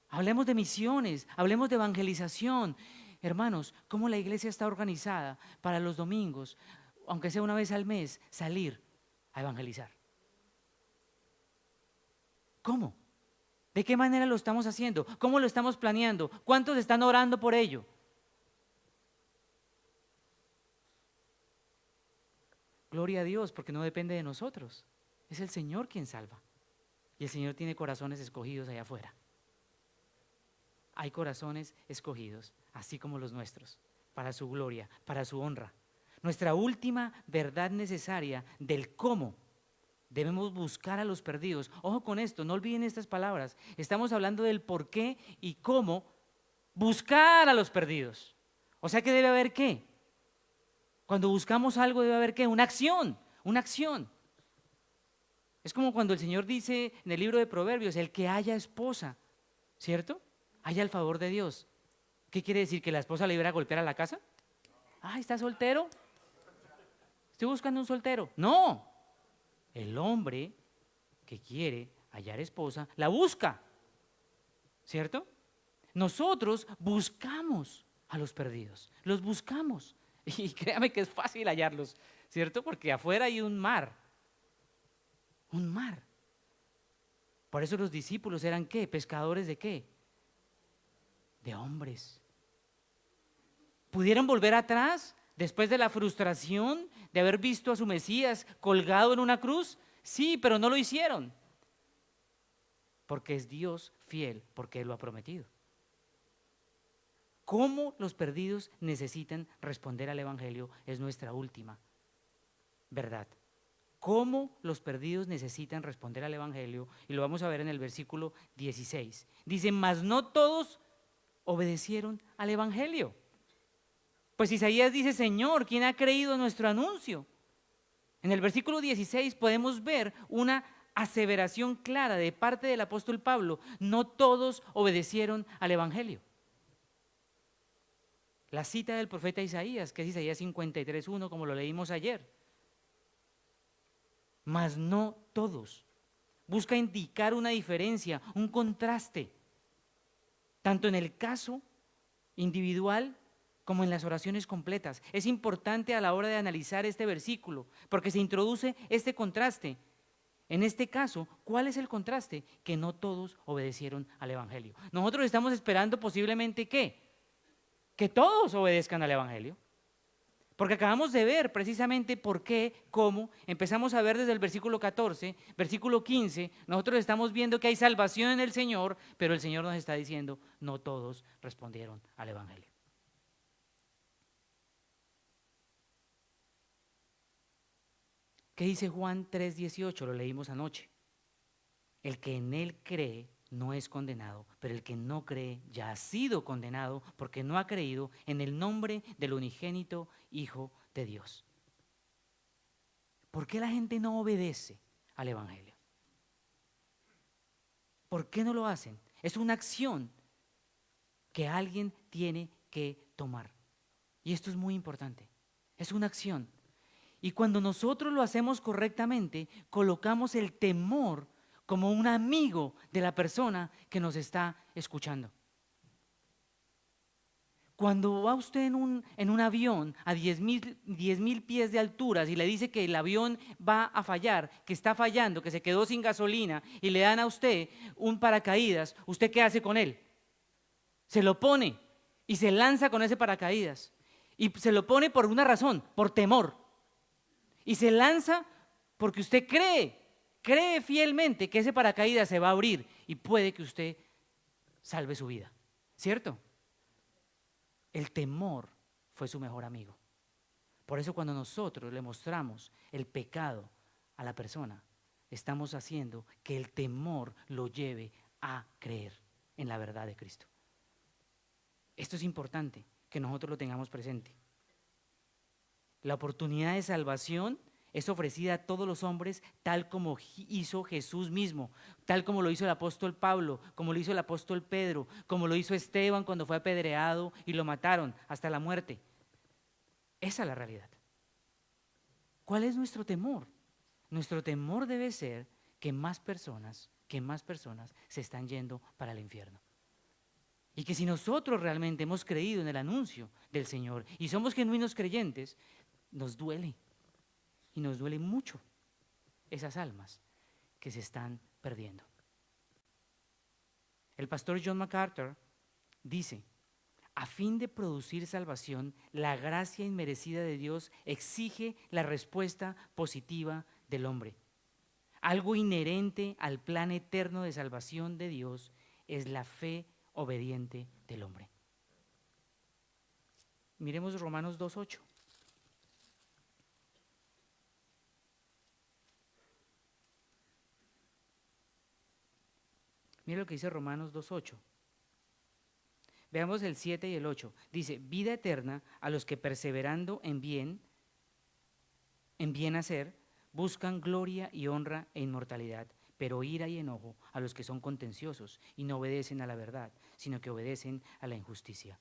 Hablemos de misiones, hablemos de evangelización. Hermanos, ¿cómo la iglesia está organizada para los domingos, aunque sea una vez al mes, salir a evangelizar? ¿Cómo? ¿De qué manera lo estamos haciendo? ¿Cómo lo estamos planeando? ¿Cuántos están orando por ello? Gloria a Dios, porque no depende de nosotros. Es el Señor quien salva. Y el Señor tiene corazones escogidos allá afuera. Hay corazones escogidos, así como los nuestros, para su gloria, para su honra. Nuestra última verdad necesaria del cómo debemos buscar a los perdidos. Ojo con esto, no olviden estas palabras. Estamos hablando del por qué y cómo buscar a los perdidos. O sea que debe haber ¿qué? Cuando buscamos algo debe haber ¿qué? Una acción, una acción. Es como cuando el Señor dice en el libro de Proverbios: el que haya esposa, ¿cierto? Haya el favor de Dios. ¿Qué quiere decir? ¿Que la esposa le iba a golpear a la casa? Ah, ¿está soltero? Estoy buscando un soltero. No, el hombre que quiere hallar esposa la busca, ¿cierto? Nosotros buscamos a los perdidos, los buscamos. Y créame que es fácil hallarlos, ¿cierto? Porque afuera hay un mar. Un mar. Por eso los discípulos eran ¿qué? ¿Pescadores de qué? De hombres. ¿Pudieron volver atrás después de la frustración de haber visto a su Mesías colgado en una cruz? Sí, pero no lo hicieron. Porque es Dios fiel, porque Él lo ha prometido. cómo los perdidos necesitan responder al Evangelio es nuestra última verdad. Cómo los perdidos necesitan responder al Evangelio, y lo vamos a ver en el versículo 16. Dice, mas no todos obedecieron al Evangelio. Pues Isaías dice, Señor, ¿quién ha creído nuestro anuncio? En el versículo 16 podemos ver una aseveración clara de parte del apóstol Pablo: no todos obedecieron al Evangelio. La cita del profeta Isaías, que es Isaías 53:1, como lo leímos ayer. Mas no todos. Busca indicar una diferencia, un contraste, tanto en el caso individual como en las oraciones completas. Es importante a la hora de analizar este versículo, porque se introduce este contraste. En este caso, ¿cuál es el contraste? Que no todos obedecieron al Evangelio. Nosotros estamos esperando posiblemente ¿qué? Que todos obedezcan al Evangelio. Porque acabamos de ver precisamente por qué, cómo, empezamos a ver desde el versículo 14, versículo 15, nosotros estamos viendo que hay salvación en el Señor, pero el Señor nos está diciendo, no todos respondieron al Evangelio. ¿Qué dice Juan 3:18? Lo leímos anoche. El que en Él cree no es condenado, pero el que no cree ya ha sido condenado porque no ha creído en el nombre del unigénito Hijo de Dios. ¿Por qué la gente no obedece al Evangelio? ¿Por qué no lo hacen? Es una acción que alguien tiene que tomar. Y esto es muy importante. Es una acción. Y cuando nosotros lo hacemos correctamente, colocamos el temor como un amigo de la persona que nos está escuchando. Cuando va usted en un avión a 10,000 pies de altura y le dice que el avión va a fallar, que está fallando, que se quedó sin gasolina y le dan a usted un paracaídas, ¿usted qué hace con él? Se lo pone y se lanza con ese paracaídas. Y se lo pone por una razón, por temor. Y se lanza porque usted cree fielmente que ese paracaídas se va a abrir y puede que usted salve su vida, ¿cierto? El temor fue su mejor amigo. Por eso cuando nosotros le mostramos el pecado a la persona, estamos haciendo que el temor lo lleve a creer en la verdad de Cristo. Esto es importante que nosotros lo tengamos presente. La oportunidad de salvación es ofrecida a todos los hombres tal como hizo Jesús mismo, tal como lo hizo el apóstol Pablo, como lo hizo el apóstol Pedro, como lo hizo Esteban cuando fue apedreado y lo mataron hasta la muerte. Esa es la realidad. ¿Cuál es nuestro temor? Nuestro temor debe ser que más personas se están yendo para el infierno. Y que si nosotros realmente hemos creído en el anuncio del Señor y somos genuinos creyentes, nos duele. Y nos duele mucho esas almas que se están perdiendo. El pastor John MacArthur dice: a fin de producir salvación, la gracia inmerecida de Dios exige la respuesta positiva del hombre. Algo inherente al plan eterno de salvación de Dios es la fe obediente del hombre. Miremos Romanos 2:8. Mira lo que dice Romanos 2:8. Veamos el 7 y el 8. Dice: vida eterna a los que perseverando en bien hacer, buscan gloria y honra e inmortalidad, pero ira y enojo a los que son contenciosos y no obedecen a la verdad, sino que obedecen a la injusticia.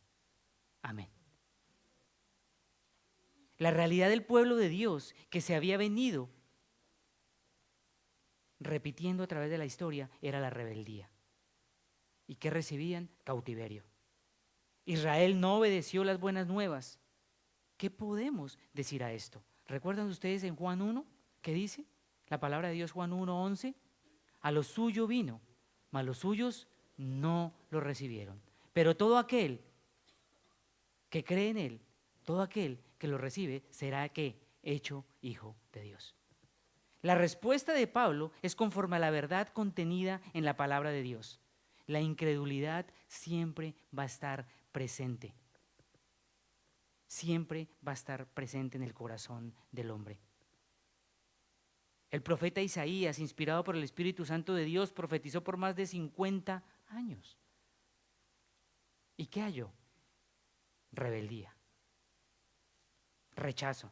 Amén. La realidad del pueblo de Dios que se había venido repitiendo a través de la historia era la rebeldía. ¿Y qué recibían? Cautiverio. Israel no obedeció las buenas nuevas. ¿Qué podemos decir a esto? ¿Recuerdan ustedes en Juan 1? ¿Qué dice? La palabra de Dios, Juan 1:11. A lo suyo vino, mas los suyos no lo recibieron. Pero todo aquel que cree en Él, todo aquel que lo recibe, será ¿qué? Hecho hijo de Dios. La respuesta de Pablo es conforme a la verdad contenida en la palabra de Dios. La incredulidad siempre va a estar presente. Siempre va a estar presente en el corazón del hombre. El profeta Isaías, inspirado por el Espíritu Santo de Dios, profetizó por más de 50 años. ¿Y qué halló? Rebeldía, rechazo.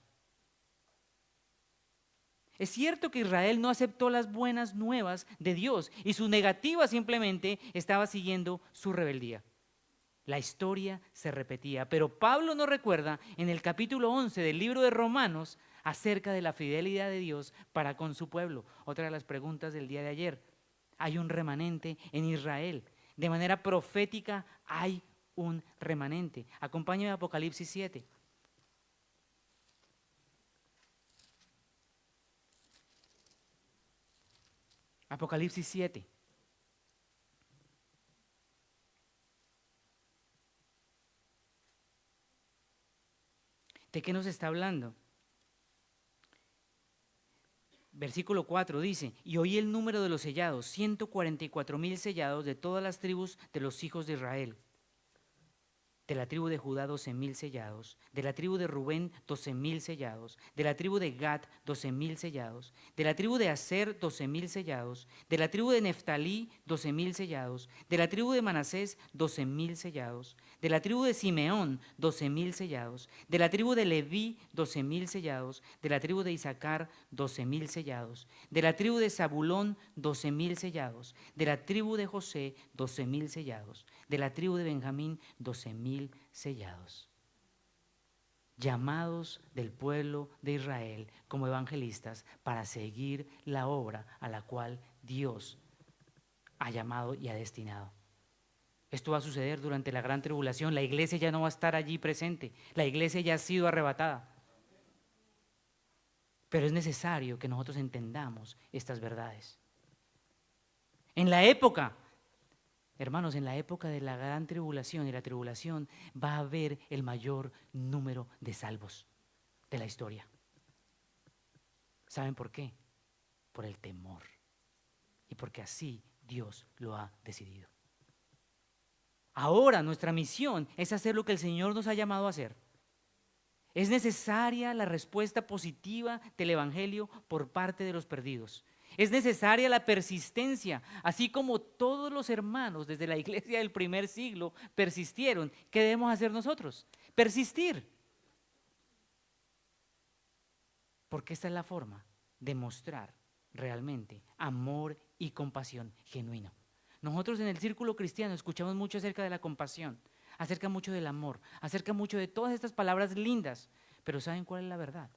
Es cierto que Israel no aceptó las buenas nuevas de Dios y su negativa simplemente estaba siguiendo su rebeldía. La historia se repetía, pero Pablo nos recuerda en el capítulo 11 del libro de Romanos acerca de la fidelidad de Dios para con su pueblo. Otra de las preguntas del día de ayer. Hay un remanente en Israel. De manera profética hay un remanente. Acompáñame a Apocalipsis 7. Apocalipsis 7. ¿De qué nos está hablando? Versículo 4 dice, y oí el número de los sellados, 144,000 sellados de todas las tribus de los hijos de Israel. De la tribu de Judá 12,000 sellados, de la tribu de Rubén 12,000 sellados, de la tribu de Gad 12,000 sellados, de la tribu de Aser 12,000 sellados, de la tribu de Neftalí 12,000 sellados, de la tribu de Manasés 12,000 sellados, de la tribu de Simeón 12,000 sellados, de la tribu de Leví 12,000 sellados, de la tribu de Isaacar 12,000 sellados, de la tribu de Zabulón 12,000 sellados, de la tribu de José 12,000 sellados, de la tribu de Benjamín 12,000 sellados. Llamados del pueblo de Israel como evangelistas para seguir la obra a la cual Dios ha llamado y ha destinado. Esto va a suceder durante la gran tribulación. La iglesia ya no va a estar allí presente. La iglesia ya ha sido arrebatada. Pero es necesario que nosotros entendamos estas verdades. En la época, hermanos, en la época de la gran tribulación y la tribulación va a haber el mayor número de salvos de la historia. ¿Saben por qué? Por el temor y porque así Dios lo ha decidido. Ahora nuestra misión es hacer lo que el Señor nos ha llamado a hacer. Es necesaria la respuesta positiva del Evangelio por parte de los perdidos. Es necesaria la persistencia, así como todos los hermanos desde la iglesia del primer siglo persistieron. ¿Qué debemos hacer nosotros? Persistir. Porque esta es la forma de mostrar realmente amor y compasión genuino. Nosotros en el círculo cristiano escuchamos mucho acerca de la compasión, acerca mucho del amor, acerca mucho de todas estas palabras lindas, pero ¿saben cuál es la verdad?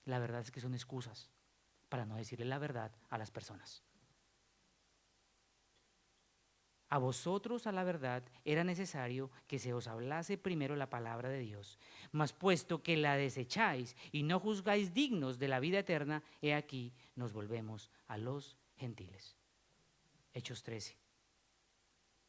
La verdad es que son excusas para no decirle la verdad a las personas. A vosotros, a la verdad, era necesario que se os hablase primero la palabra de Dios. Mas puesto que la desecháis y no juzgáis dignos de la vida eterna, he aquí nos volvemos a los gentiles. Hechos 13.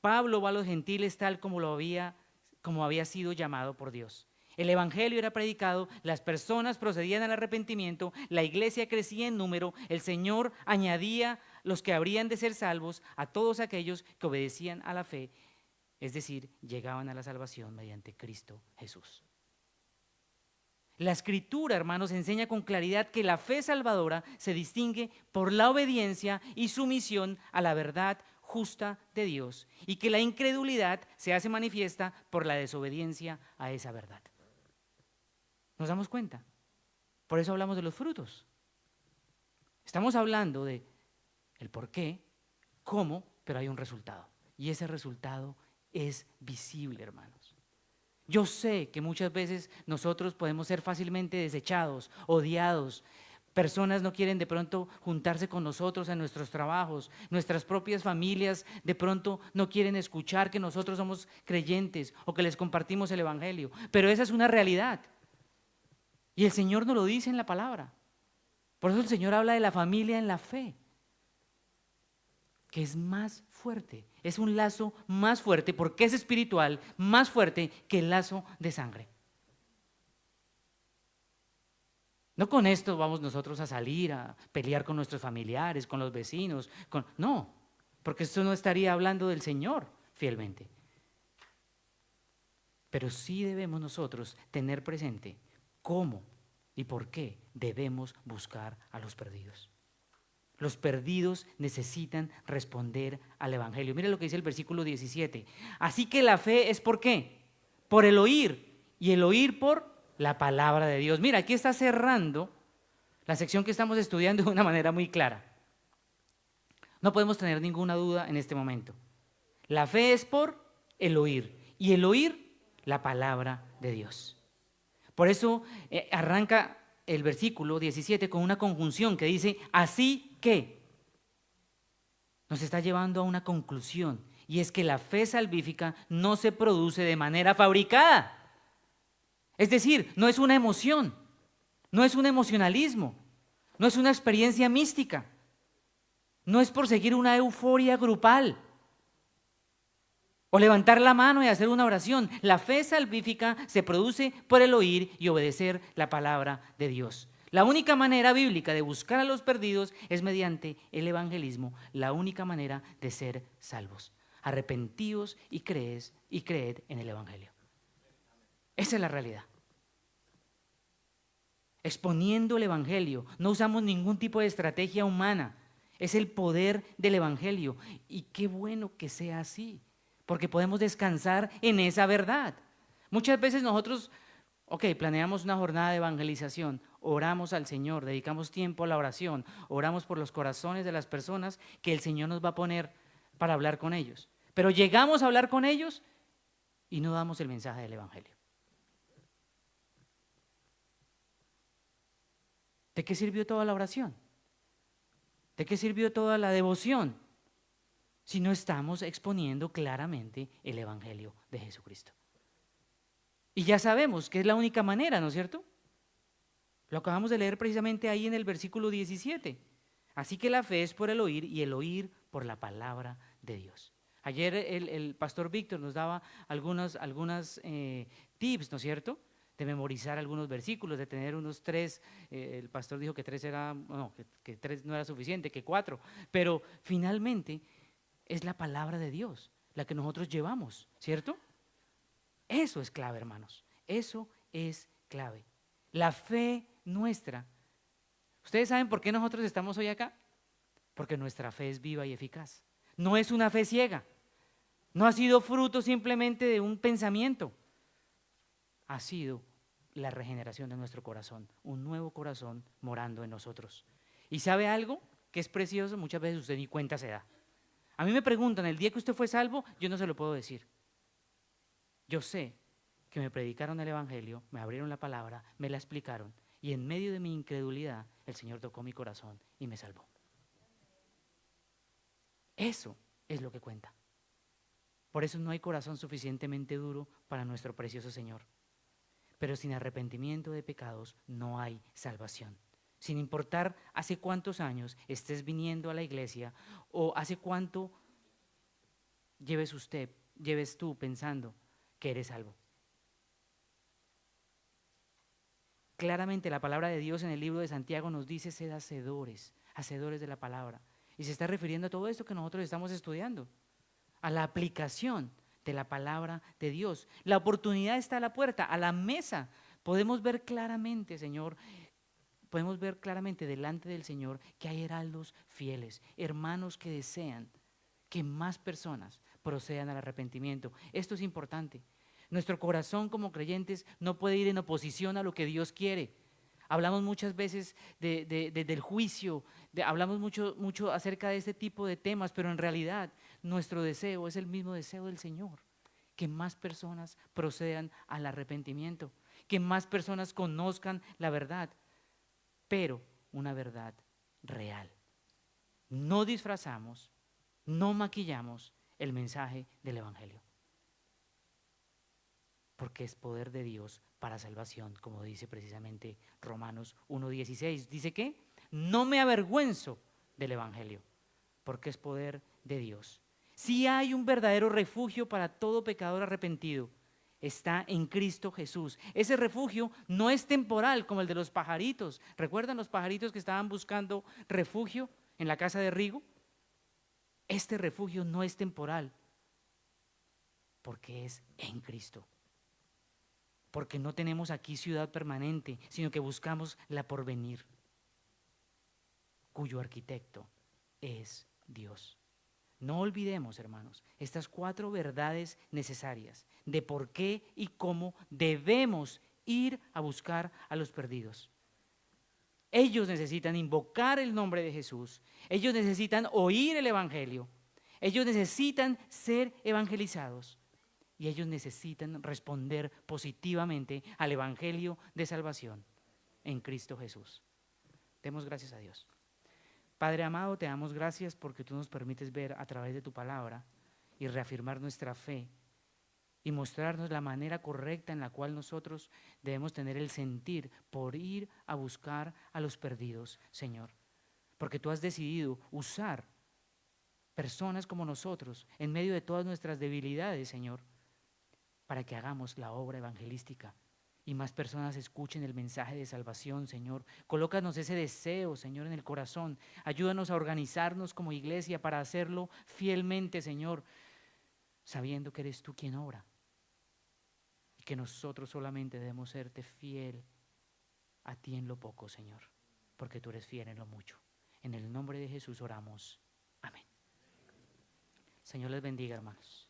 Pablo va a los gentiles tal como había sido llamado por Dios. El evangelio era predicado, las personas procedían al arrepentimiento, la iglesia crecía en número, el Señor añadía los que habrían de ser salvos a todos aquellos que obedecían a la fe, es decir, llegaban a la salvación mediante Cristo Jesús. La Escritura, hermanos, enseña con claridad que la fe salvadora se distingue por la obediencia y sumisión a la verdad justa de Dios y que la incredulidad se hace manifiesta por la desobediencia a esa verdad. ¿Nos damos cuenta? Por eso hablamos de los frutos. Estamos hablando de el por qué, cómo, pero hay un resultado. Y ese resultado es visible, hermanos. Yo sé que muchas veces nosotros podemos ser fácilmente desechados, odiados. Personas no quieren de pronto juntarse con nosotros en nuestros trabajos. Nuestras propias familias de pronto no quieren escuchar que nosotros somos creyentes o que les compartimos el evangelio. Pero esa es una realidad. Y el Señor nos lo dice en la palabra. Por eso el Señor habla de la familia en la fe, que es más fuerte, es un lazo más fuerte, porque es espiritual, más fuerte que el lazo de sangre. No con esto vamos nosotros a salir a pelear con nuestros familiares, con los vecinos, no, porque esto no estaría hablando del Señor fielmente. Pero sí debemos nosotros tener presente cómo y por qué debemos buscar a los perdidos. Los perdidos necesitan responder al Evangelio. Mira lo que dice el versículo 17. Así que la fe es ¿por qué? Por el oír, y el oír por la palabra de Dios. Mira, aquí está cerrando la sección que estamos estudiando de una manera muy clara. No podemos tener ninguna duda en este momento. La fe es por el oír, y el oír la palabra de Dios. Por eso arranca el versículo 17 con una conjunción que dice, así que, nos está llevando a una conclusión, y es que la fe salvífica no se produce de manera fabricada. Es decir, no es una emoción, no es un emocionalismo, no es una experiencia mística, no es por seguir una euforia grupal o levantar la mano y hacer una oración. La fe salvífica se produce por el oír y obedecer la palabra de Dios. La única manera bíblica de buscar a los perdidos es mediante el evangelismo, la única manera de ser salvos. Arrepentíos y creed en el evangelio. Esa es la realidad. Exponiendo el evangelio, no usamos ningún tipo de estrategia humana. Es el poder del evangelio. Y qué bueno que sea así, porque podemos descansar en esa verdad. Muchas veces nosotros, planeamos una jornada de evangelización, oramos al Señor, dedicamos tiempo a la oración, oramos por los corazones de las personas que el Señor nos va a poner para hablar con ellos. Pero llegamos a hablar con ellos y no damos el mensaje del evangelio. ¿De qué sirvió toda la oración? ¿De qué sirvió toda la devoción? Si no estamos exponiendo claramente el evangelio de Jesucristo. Y ya sabemos que es la única manera, ¿no es cierto? Lo acabamos de leer precisamente ahí en el versículo 17. Así que la fe es por el oír y el oír por la palabra de Dios. Ayer el pastor Víctor nos daba algunas tips, ¿no es cierto?, de memorizar algunos versículos, de tener unos 3, el pastor dijo que 3 era, no, que 3 no era suficiente, que 4, pero finalmente es la palabra de Dios la que nosotros llevamos, ¿cierto? Eso es clave, hermanos, eso es clave. La fe nuestra. ¿Ustedes saben por qué nosotros estamos hoy acá? Porque nuestra fe es viva y eficaz. No es una fe ciega, no ha sido fruto simplemente de un pensamiento. Ha sido la regeneración de nuestro corazón, un nuevo corazón morando en nosotros. ¿Y sabe algo que es precioso? Muchas veces usted ni cuenta se da. A mí me preguntan, el día que usted fue salvo, yo no se lo puedo decir. Yo sé que me predicaron el evangelio, me abrieron la palabra, me la explicaron, y en medio de mi incredulidad, el Señor tocó mi corazón y me salvó. Eso es lo que cuenta. Por eso no hay corazón suficientemente duro para nuestro precioso Señor. Pero sin arrepentimiento de pecados no hay salvación. Sin importar hace cuántos años estés viniendo a la iglesia o hace cuánto lleves tú pensando que eres salvo. Claramente la palabra de Dios en el libro de Santiago nos dice sed hacedores de la palabra. Y se está refiriendo a todo esto que nosotros estamos estudiando, a la aplicación de la palabra de Dios. La oportunidad está a la puerta, a la mesa. Podemos ver claramente, Señor, podemos ver claramente delante del Señor que hay heraldos fieles, hermanos que desean que más personas procedan al arrepentimiento. Esto es importante. Nuestro corazón como creyentes no puede ir en oposición a lo que Dios quiere. Hablamos muchas veces del juicio, hablamos mucho acerca de este tipo de temas, pero en realidad nuestro deseo es el mismo deseo del Señor, que más personas procedan al arrepentimiento, que más personas conozcan la verdad, pero una verdad real. No disfrazamos, no maquillamos el mensaje del evangelio, porque es poder de Dios para salvación, como dice precisamente Romanos 1:16. Dice que no me avergüenzo del evangelio, porque es poder de Dios. Si hay un verdadero refugio para todo pecador arrepentido, está en Cristo Jesús. Ese refugio no es temporal como el de los pajaritos. ¿Recuerdan los pajaritos que estaban buscando refugio en la casa de Rigo? Este refugio no es temporal, porque es en Cristo. porque no tenemos aquí ciudad permanente, sino que buscamos la porvenir, cuyo arquitecto es Dios. No olvidemos, hermanos, estas 4 verdades necesarias de por qué y cómo debemos ir a buscar a los perdidos. Ellos necesitan invocar el nombre de Jesús. Ellos necesitan oír el Evangelio. Ellos necesitan ser evangelizados. Y ellos necesitan responder positivamente al Evangelio de salvación en Cristo Jesús. Demos gracias a Dios. Padre amado, te damos gracias porque tú nos permites ver a través de tu palabra y reafirmar nuestra fe y mostrarnos la manera correcta en la cual nosotros debemos tener el sentir por ir a buscar a los perdidos, Señor. Porque tú has decidido usar personas como nosotros en medio de todas nuestras debilidades, Señor, para que hagamos la obra evangelística y más personas escuchen el mensaje de salvación, Señor. Colócanos ese deseo, Señor, en el corazón. Ayúdanos a organizarnos como iglesia para hacerlo fielmente, Señor, sabiendo que eres tú quien obra y que nosotros solamente debemos serte fiel a ti en lo poco, Señor, porque tú eres fiel en lo mucho. En el nombre de Jesús oramos. Amén. Señor les bendiga, hermanos.